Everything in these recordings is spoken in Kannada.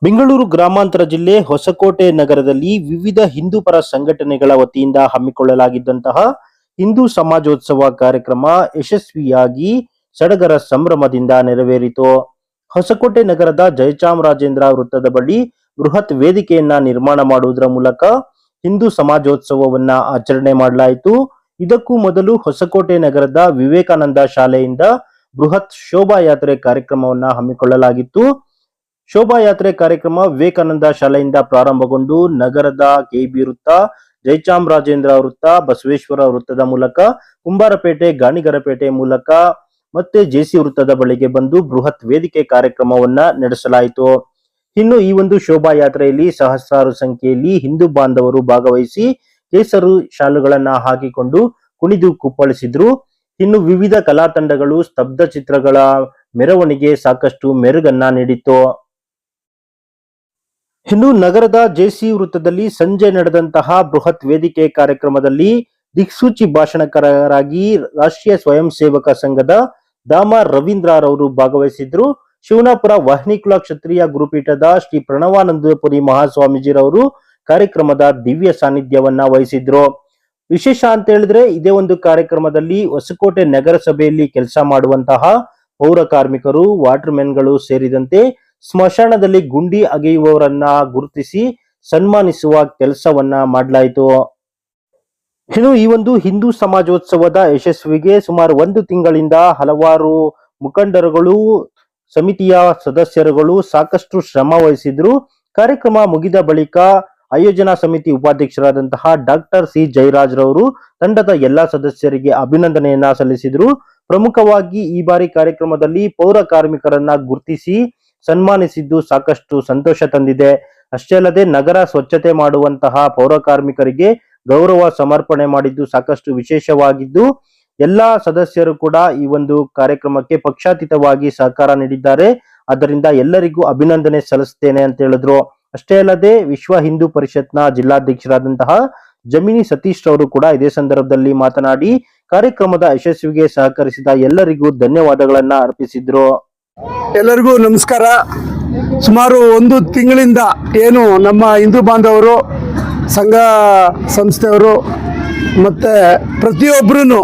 ಬೆಂಗಳೂರು ಗ್ರಾಮಾಂತರ ಜಿಲ್ಲೆ ಹೊಸಕೋಟೆ ನಗರದಲ್ಲಿ ವಿವಿಧ ಹಿಂದೂಪರ ಸಂಘಟನೆಗಳ ವತಿಯಿಂದ ಹಮ್ಮಿಕೊಳ್ಳಲಾಗಿದ್ದಂತಹ ಹಿಂದೂ ಸಮಾಜೋತ್ಸವ ಕಾರ್ಯಕ್ರಮ ಯಶಸ್ವಿಯಾಗಿ ಸಡಗರ ಸಂಭ್ರಮದಿಂದ ನೆರವೇರಿತು. ಹೊಸಕೋಟೆ ನಗರದ ಜಯಚಾಮರಾಜೇಂದ್ರ ವೃತ್ತದ ಬಳಿ ಬೃಹತ್ ವೇದಿಕೆಯನ್ನ ನಿರ್ಮಾಣ ಮಾಡುವುದರ ಮೂಲಕ ಹಿಂದೂ ಸಮಾಜೋತ್ಸವವನ್ನ ಆಚರಣೆ ಮಾಡಲಾಯಿತು. ಇದಕ್ಕೂ ಮೊದಲು ಹೊಸಕೋಟೆ ನಗರದ ವಿವೇಕಾನಂದ ಶಾಲೆಯಿಂದ ಬೃಹತ್ ಶೋಭಾಯಾತ್ರೆ ಕಾರ್ಯಕ್ರಮವನ್ನ ಹಮ್ಮಿಕೊಳ್ಳಲಾಗಿತ್ತು. ಶೋಭಾಯಾತ್ರೆ ಕಾರ್ಯಕ್ರಮ ವಿವೇಕಾನಂದ ಶಾಲೆಯಿಂದ ಪ್ರಾರಂಭಗೊಂಡು ನಗರದ ಕೆಬಿ ವೃತ್ತ, ಜಯಚಾಮರಾಜೇಂದ್ರ ವೃತ್ತ, ಬಸವೇಶ್ವರ ವೃತ್ತದ ಮೂಲಕ ಕುಂಬಾರಪೇಟೆ, ಗಾಣಿಗರಪೇಟೆ ಮೂಲಕ ಮತ್ತೆ ಜೆಸಿ ವೃತ್ತದ ಬಳಿಗೆ ಬಂದು ಬೃಹತ್ ವೇದಿಕೆ ಕಾರ್ಯಕ್ರಮವನ್ನ ನಡೆಸಲಾಯಿತು. ಇನ್ನು ಈ ಒಂದು ಶೋಭಾಯಾತ್ರೆಯಲ್ಲಿ ಸಹಸ್ರಾರು ಸಂಖ್ಯೆಯಲ್ಲಿ ಹಿಂದೂ ಬಾಂಧವರು ಭಾಗವಹಿಸಿ ಕೇಸರು ಶಾಲುಗಳನ್ನ ಹಾಕಿಕೊಂಡು ಕುಣಿದು ಕುಪ್ಪಳಿಸಿದ್ರು. ಇನ್ನು ವಿವಿಧ ಕಲಾ ತಂಡಗಳು ಸ್ತಬ್ಧ ಚಿತ್ರಗಳ ಮೆರವಣಿಗೆ ಸಾಕಷ್ಟು ಮೆರುಗನ್ನ ನೀಡಿತು. ಇನ್ನು ನಗರದ ಜೆಸಿ ವೃತ್ತದಲ್ಲಿ ಸಂಜೆ ನಡೆದಂತಹ ಬೃಹತ್ ವೇದಿಕೆ ಕಾರ್ಯಕ್ರಮದಲ್ಲಿ ದಿಕ್ಸೂಚಿ ಭಾಷಣಕಾರರಾಗಿ ರಾಷ್ಟ್ರೀಯ ಸ್ವಯಂ ಸೇವಕ ಸಂಘದ ದಾಮ ರವೀಂದ್ರರವರು ಭಾಗವಹಿಸಿದ್ರು. ಶಿವನಾಪುರ ವಾಹಿನಿಕುಲ ಕ್ಷತ್ರಿಯ ಗುರುಪೀಠದ ಶ್ರೀ ಪ್ರಣವಾನಂದಪುರಿ ಮಹಾಸ್ವಾಮೀಜಿರವರು ಕಾರ್ಯಕ್ರಮದ ದಿವ್ಯ ಸಾನ್ನಿಧ್ಯವನ್ನ ವಹಿಸಿದ್ರು. ವಿಶೇಷ ಅಂತ ಹೇಳಿದ್ರೆ ಇದೇ ಒಂದು ಕಾರ್ಯಕ್ರಮದಲ್ಲಿ ಹೊಸಕೋಟೆ ನಗರಸಭೆಯಲ್ಲಿ ಕೆಲಸ ಮಾಡುವಂತಹ ಪೌರ ಕಾರ್ಮಿಕರು, ವಾಟರ್ ಮೆನ್ಗಳು ಸೇರಿದಂತೆ ಸ್ಮಶಾನದಲ್ಲಿ ಗುಂಡಿ ಅಗೆಯುವವರನ್ನ ಗುರುತಿಸಿ ಸನ್ಮಾನಿಸುವ ಕೆಲಸವನ್ನ ಮಾಡಲಾಯಿತು. ಇನ್ನು ಈ ಒಂದು ಹಿಂದೂ ಸಮಾಜೋತ್ಸವದ ಯಶಸ್ವಿಗೆ ಸುಮಾರು 1 ತಿಂಗಳಿಂದ ಹಲವಾರು ಮುಖಂಡರುಗಳು, ಸಮಿತಿಯ ಸದಸ್ಯರುಗಳು ಸಾಕಷ್ಟು ಶ್ರಮ ವಹಿಸಿದ್ರು. ಕಾರ್ಯಕ್ರಮ ಮುಗಿದ ಬಳಿಕ ಆಯೋಜನಾ ಸಮಿತಿ ಉಪಾಧ್ಯಕ್ಷರಾದಂತಹ ಡಾಕ್ಟರ್ ಸಿ ಜಯರಾಜ್ ರವರು ತಂಡದ ಎಲ್ಲಾ ಸದಸ್ಯರಿಗೆ ಅಭಿನಂದನೆಯನ್ನ ಸಲ್ಲಿಸಿದ್ರು. ಪ್ರಮುಖವಾಗಿ ಈ ಬಾರಿ ಕಾರ್ಯಕ್ರಮದಲ್ಲಿ ಪೌರ ಕಾರ್ಮಿಕರನ್ನ ಗುರುತಿಸಿ ಸನ್ಮಾನಿಸಿದ್ದು ಸಾಕಷ್ಟು ಸಂತೋಷ ತಂದಿದೆ. ಅಷ್ಟೇ ಅಲ್ಲದೆ ನಗರ ಸ್ವಚ್ಛತೆ ಮಾಡುವಂತಹ ಪೌರ ಕಾರ್ಮಿಕರಿಗೆ ಗೌರವ ಸಮರ್ಪಣೆ ಮಾಡಿದ್ದು ಸಾಕಷ್ಟು ವಿಶೇಷವಾಗಿದ್ದು, ಎಲ್ಲಾ ಸದಸ್ಯರು ಕೂಡ ಈ ಒಂದು ಕಾರ್ಯಕ್ರಮಕ್ಕೆ ಪಕ್ಷಾತೀತವಾಗಿ ಸಹಕಾರ ನೀಡಿದ್ದಾರೆ. ಅದರಿಂದ ಎಲ್ಲರಿಗೂ ಅಭಿನಂದನೆ ಸಲ್ಲಿಸ್ತೇನೆ ಅಂತ ಹೇಳಿದ್ರು. ಅಷ್ಟೇ ಅಲ್ಲದೆ ವಿಶ್ವ ಹಿಂದೂ ಪರಿಷತ್ನ ಜಿಲ್ಲಾಧ್ಯಕ್ಷರಾದಂತಹ ಜಮಿನಿ ಸತೀಶ್ ರವರು ಕೂಡ ಇದೇ ಸಂದರ್ಭದಲ್ಲಿ ಮಾತನಾಡಿ ಕಾರ್ಯಕ್ರಮದ ಯಶಸ್ವಿಗೆ ಸಹಕರಿಸಿದ ಎಲ್ಲರಿಗೂ ಧನ್ಯವಾದಗಳನ್ನ ಅರ್ಪಿಸಿದ್ರು. ಎಲ್ಲರಿಗೂ ನಮಸ್ಕಾರ. ಸುಮಾರು 1 ತಿಂಗಳಿಂದ ಏನು ನಮ್ಮ ಹಿಂದೂ ಬಾಂಧವರು, ಸಂಘ ಸಂಸ್ಥೆಯವರು ಮತ್ತು ಪ್ರತಿಯೊಬ್ಬರೂ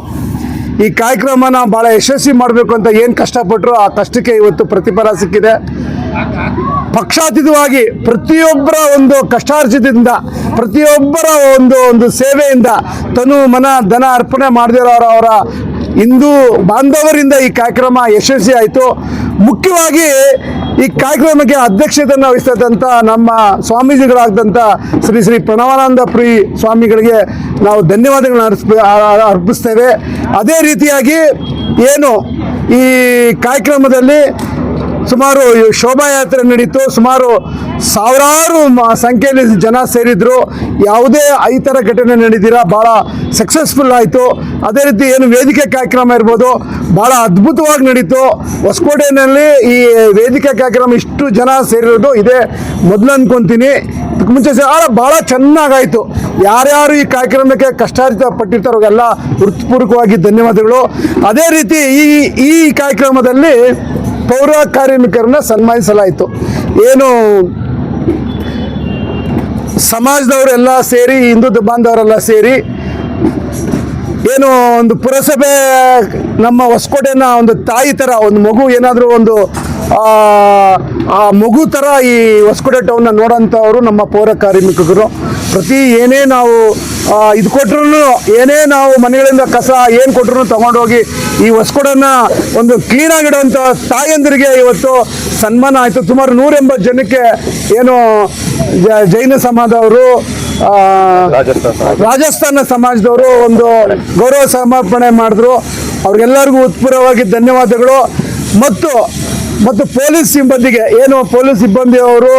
ಈ ಕಾರ್ಯಕ್ರಮನ ಭಾಳ ಯಶಸ್ವಿ ಮಾಡಬೇಕು ಅಂತ ಏನು ಕಷ್ಟಪಟ್ಟರು ಆ ಕಷ್ಟಕ್ಕೆ ಇವತ್ತು ಪ್ರತಿಫಲ ಸಿಕ್ಕಿದೆ. ಪಕ್ಷಾತೀತವಾಗಿ ಪ್ರತಿಯೊಬ್ಬರ ಒಂದು ಕಷ್ಟಾರ್ಜಿತದಿಂದ, ಪ್ರತಿಯೊಬ್ಬರ ಒಂದು ಸೇವೆಯಿಂದ ತನು ಮನ ಧನ ಅರ್ಪಣೆ ಮಾಡದಿರೋರು ಅವರ ಹಿಂದೂ ಬಾಂಧವರಿಂದ ಈ ಕಾರ್ಯಕ್ರಮ ಯಶಸ್ವಿ ಆಯಿತು. ಮುಖ್ಯವಾಗಿ ಈ ಕಾರ್ಯಕ್ರಮಕ್ಕೆ ಅಧ್ಯಕ್ಷತೆಯನ್ನು ವಹಿಸಿದಂಥ ನಮ್ಮ ಸ್ವಾಮೀಜಿಗಳಾದಂಥ ಶ್ರೀ ಶ್ರೀ ಪ್ರಣವಾನಂದಪುರಿ ಸ್ವಾಮಿಗಳಿಗೆ ನಾವು ಧನ್ಯವಾದಗಳನ್ನ ಅರ್ಪಿಸ್ತೇವೆ. ಅದೇ ರೀತಿಯಾಗಿ ಏನು ಈ ಕಾರ್ಯಕ್ರಮದಲ್ಲಿ ಸುಮಾರು ಶೋಭಾಯಾತ್ರೆ ನಡೀತು. ಸುಮಾರು ಸಾವಿರಾರು ಸಂಖ್ಯೆಯಲ್ಲಿ ಜನ ಸೇರಿದ್ರು. ಯಾವುದೇ ಈ ಥರ ಘಟನೆ ನಡೆದಿರ ಭಾಳ ಸಕ್ಸಸ್ಫುಲ್ ಆಯಿತು. ಅದೇ ರೀತಿ ಏನು ವೇದಿಕೆ ಕಾರ್ಯಕ್ರಮ ಇರ್ಬೋದು, ಭಾಳ ಅದ್ಭುತವಾಗಿ ನಡೀತು. ಹೊಸಕೋಟೆಯಲ್ಲಿ ಈ ವೇದಿಕೆ ಕಾರ್ಯಕ್ರಮ ಇಷ್ಟು ಜನ ಸೇರಿರೋದು ಇದೇ ಮೊದಲು ಅಂದ್ಕೊತೀನಿ. ಮುಂಚೆ ಭಾಳ ಚೆನ್ನಾಗಾಯಿತು. ಯಾರ್ಯಾರು ಈ ಕಾರ್ಯಕ್ರಮಕ್ಕೆ ಕಷ್ಟಾರ್ಜಿತ ಪಟ್ಟಿರ್ತಾರೋ ಎಲ್ಲ ಹೃತ್ಪೂರ್ವಕವಾಗಿ ಧನ್ಯವಾದಗಳು. ಅದೇ ರೀತಿ ಈ ಕಾರ್ಯಕ್ರಮದಲ್ಲಿ ಪೌರ ಕಾರ್ಮಿಕರನ್ನ ಸನ್ಮಾನಿಸಲಾಯಿತು. ಏನು ಸಮಾಜದವರೆಲ್ಲ ಸೇರಿ, ಹಿಂದೂ ಬಾಂಧವರೆಲ್ಲ ಸೇರಿ ಏನು ಒಂದು ಪುರಸಭೆ ನಮ್ಮ ಹೊಸಕೋಟೆನ ಒಂದು ತಾಯಿ ಥರ, ಒಂದು ಮಗು ಏನಾದರೂ ಒಂದು ಆ ಮಗು ಥರ ಈ ಹೊಸಕೋಟೆ ಟೌನ್ನ ನೋಡೋಂಥವರು ನಮ್ಮ ಪೌರ ಕಾರ್ಮಿಕರು. ಪ್ರತಿ ಏನೇ ನಾವು ಇದು ಕೊಟ್ಟರು, ಏನೇ ನಾವು ಮನೆಗಳಿಂದ ಕಸ ಏನು ಕೊಟ್ಟರು ತಗೊಂಡೋಗಿ ಈ ಹೊಸಕೋಟೆನ ಒಂದು ಕ್ಲೀನಾಗಿಡುವಂಥ ತಾಯಂದಿರಿಗೆ ಇವತ್ತು ಸನ್ಮಾನ ಆಯಿತು. ಸುಮಾರು 180 ಜನಕ್ಕೆ ಏನು ಜೈನ ಸಮಾಜದವರು, ರಾಜಸ್ಥಾನ ಸಮಾಜದವರು ಒಂದು ಗೌರವ ಸಮರ್ಪಣೆ ಮಾಡಿದ್ರು. ಅವ್ರಿಗೆಲ್ಲರಿಗೂ ಉತ್ಪೂರ್ವವಾಗಿ ಧನ್ಯವಾದಗಳು. ಮತ್ತು ಪೊಲೀಸ್ ಸಿಬ್ಬಂದಿಗೆ, ಏನು ಪೊಲೀಸ್ ಸಿಬ್ಬಂದಿಯವರು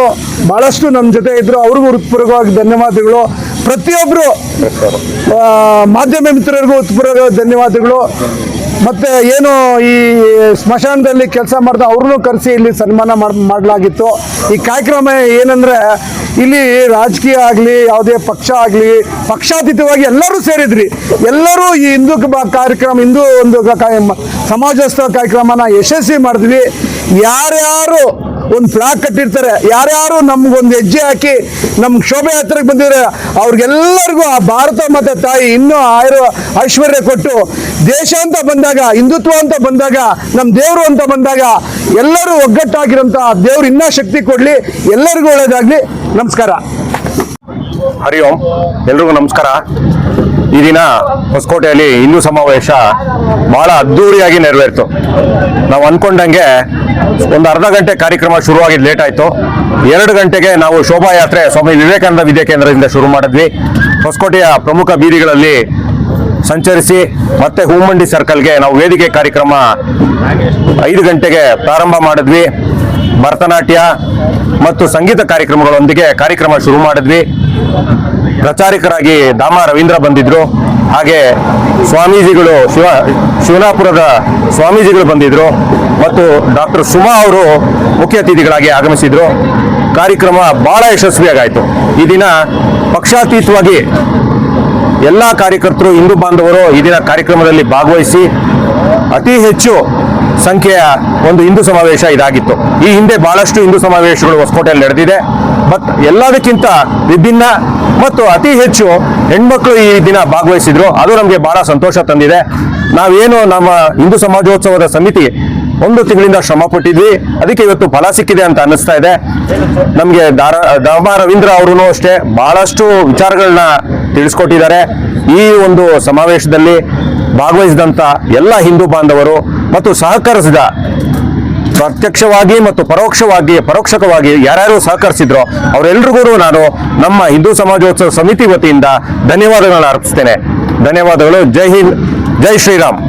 ಭಾಳಷ್ಟು ನಮ್ಮ ಜೊತೆ ಇದ್ದರು, ಅವ್ರಿಗೂ ಹೃತ್ಪೂರ್ವಕವಾಗಿ ಧನ್ಯವಾದಗಳು. ಪ್ರತಿಯೊಬ್ಬರು ಮಾಧ್ಯಮ ಮಿತ್ರರಿಗೂ ಹೃತ್ಪೂರ್ವಕವಾಗಿ ಧನ್ಯವಾದಗಳು. ಮತ್ತು ಏನು ಈ ಸ್ಮಶಾನದಲ್ಲಿ ಕೆಲಸ ಮಾಡಿದ ಅವ್ರನ್ನೂ ಕರೆಸಿ ಇಲ್ಲಿ ಸನ್ಮಾನ ಮಾಡಲಾಗಿತ್ತು. ಈ ಕಾರ್ಯಕ್ರಮ ಏನಂದರೆ ಇಲ್ಲಿ ರಾಜಕೀಯ ಆಗಲಿ, ಯಾವುದೇ ಪಕ್ಷ ಆಗಲಿ, ಪಕ್ಷಾತೀತವಾಗಿ ಎಲ್ಲರೂ ಸೇರಿದ್ರಿ. ಎಲ್ಲರೂ ಈ ಹಿಂದೂ ಕಾರ್ಯಕ್ರಮ, ಹಿಂದೂ ಒಂದು ಸಮಾಜೋತ್ಸವ ಕಾರ್ಯಕ್ರಮನ ಯಶಸ್ವಿ ಮಾಡಿದ್ವಿ. ಯಾರ್ಯಾರು ಒಂದು ಫ್ಲಾಗ್ ಕಟ್ಟಿರ್ತಾರೆ. ಯಾರ್ಯಾರು ನಮ್ಗೊಂದು ಹೆಜ್ಜೆ ಹಾಕಿ ನಮ್ಗೆ ಶೋಭೆ ಯಾತ್ರೆಗೆ ಬಂದಿದ್ರೆ ಅವ್ರಿಗೆಲ್ಲರಿಗೂ ಆ ಭಾರತ ಮಾತೆ ತಾಯಿ ಇನ್ನೂ ಐಶ್ವರ್ಯ ಕೊಟ್ಟು, ದೇಶ ಅಂತ ಬಂದಾಗ, ಹಿಂದುತ್ವ ಅಂತ ಬಂದಾಗ, ನಮ್ಮ ದೇವರು ಅಂತ ಬಂದಾಗ ಎಲ್ಲರೂ ಒಗ್ಗಟ್ಟಾಗಿರೋಂಥ ದೇವ್ರು ಇನ್ನೂ ಶಕ್ತಿ ಕೊಡಲಿ. ಎಲ್ಲರಿಗೂ ಒಳ್ಳೇದಾಗಲಿ. ನಮಸ್ಕಾರ. ಹರಿ ಓಂ. ಎಲ್ರಿಗೂ ನಮಸ್ಕಾರ. ಈ ದಿನ ಹೊಸಕೋಟೆಯಲ್ಲಿ ಹಿಂದೂ ಸಮಾವೇಶ ಬಹಳ ಅದ್ಧೂರಿಯಾಗಿ ನೆರವೇರಿತು. ನಾವು ಅಂದ್ಕೊಂಡಂಗೆ ಒಂದು ಅರ್ಧ ಗಂಟೆ ಕಾರ್ಯಕ್ರಮ ಶುರುವಾಗಿದ್ದು ಲೇಟ್ ಆಯಿತು. 2 ಗಂಟೆಗೆ ನಾವು ಶೋಭಾಯಾತ್ರೆ ಸ್ವಾಮಿ ವಿವೇಕಾನಂದ ವಿದ್ಯಾಕೇಂದ್ರದಿಂದ ಶುರು ಮಾಡಿದ್ವಿ. ಹೊಸಕೋಟೆಯ ಪ್ರಮುಖ ಬೀದಿಗಳಲ್ಲಿ ಸಂಚರಿಸಿ ಮತ್ತೆ ಹೂಮಂಡಿ ಸರ್ಕಲ್ಗೆ ನಾವು ವೇದಿಕೆ ಕಾರ್ಯಕ್ರಮ 5 ಗಂಟೆಗೆ ಪ್ರಾರಂಭ ಮಾಡಿದ್ವಿ. ಭರತನಾಟ್ಯ ಮತ್ತು ಸಂಗೀತ ಕಾರ್ಯಕ್ರಮಗಳೊಂದಿಗೆ ಕಾರ್ಯಕ್ರಮ ಶುರು ಮಾಡಿದ್ವಿ. ಪ್ರಚಾರಕರಾಗಿ ದಾಮ ರವೀಂದ್ರ ಬಂದಿದ್ರು. ಹಾಗೆ ಸ್ವಾಮೀಜಿಗಳು ಶಿವನಾಪುರದ ಸ್ವಾಮೀಜಿಗಳು ಬಂದಿದ್ರು ಮತ್ತು ಡಾಕ್ಟರ್ ಸುಮಾ ಅವರು ಮುಖ್ಯ ಅತಿಥಿಗಳಾಗಿ ಆಗಮಿಸಿದ್ರು. ಕಾರ್ಯಕ್ರಮ ಬಹಳ ಯಶಸ್ವಿಯಾಗಾಯಿತು. ಈ ದಿನ ಪಕ್ಷಾತೀತವಾಗಿ ಎಲ್ಲ ಕಾರ್ಯಕರ್ತರು, ಹಿಂದೂ ಬಾಂಧವರು ಈ ದಿನ ಕಾರ್ಯಕ್ರಮದಲ್ಲಿ ಭಾಗವಹಿಸಿ ಅತಿ ಹೆಚ್ಚು ಸಂಖ್ಯೆಯ ಒಂದು ಹಿಂದೂ ಸಮಾವೇಶ ಇದಾಗಿತ್ತು. ಈ ಹಿಂದೆ ಬಹಳಷ್ಟು ಹಿಂದೂ ಸಮಾವೇಶಗಳು ಹೊಸಕೋಟೆಯಲ್ಲಿ ನಡೆದಿದೆ. ಬಟ್ ಎಲ್ಲದಕ್ಕಿಂತ ವಿಭಿನ್ನ ಮತ್ತು ಅತಿ ಹೆಚ್ಚು ಹೆಣ್ಮಕ್ಳು ಈ ದಿನ ಭಾಗವಹಿಸಿದ್ರು. ಅದು ನಮಗೆ ಬಹಳ ಸಂತೋಷ ತಂದಿದೆ. ನಾವೇನು ನಮ್ಮ ಹಿಂದೂ ಸಮಾಜೋತ್ಸವದ ಸಮಿತಿ 1 ತಿಂಗಳಿಂದ ಶ್ರಮ ಪಟ್ಟಿದ್ವಿ, ಅದಕ್ಕೆ ಇವತ್ತು ಫಲ ಸಿಕ್ಕಿದೆ ಅಂತ ಅನ್ನಿಸ್ತಾ ಇದೆ. ನಮಗೆ ದಾಮ ರವೀಂದ್ರ ಅವರು ಅಷ್ಟೇ ಬಹಳಷ್ಟು ವಿಚಾರಗಳನ್ನ ತಿಳಿಸ್ಕೊಟ್ಟಿದ್ದಾರೆ. ಈ ಒಂದು ಸಮಾವೇಶದಲ್ಲಿ ಭಾಗವಹಿಸಿದಂಥ ಎಲ್ಲ ಹಿಂದೂ ಬಾಂಧವರು ಮತ್ತು ಸಹಕರಿಸಿದ ಪ್ರತ್ಯಕ್ಷವಾಗಿ ಮತ್ತು ಪರೋಕ್ಷವಾಗಿ ಯಾರ್ಯಾರು ಸಹಕರಿಸಿದ್ರೋ ಅವರೆಲ್ಲರಿಗೂ ನಾನು ನಮ್ಮ ಹಿಂದೂ ಸಮಾಜೋತ್ಸವ ಸಮಿತಿ ವತಿಯಿಂದ ಧನ್ಯವಾದಗಳನ್ನ ಅರ್ಪಿಸ್ತೇನೆ. ಧನ್ಯವಾದಗಳು. ಜೈ ಹಿಂದ್, ಜೈ ಶ್ರೀರಾಮ್.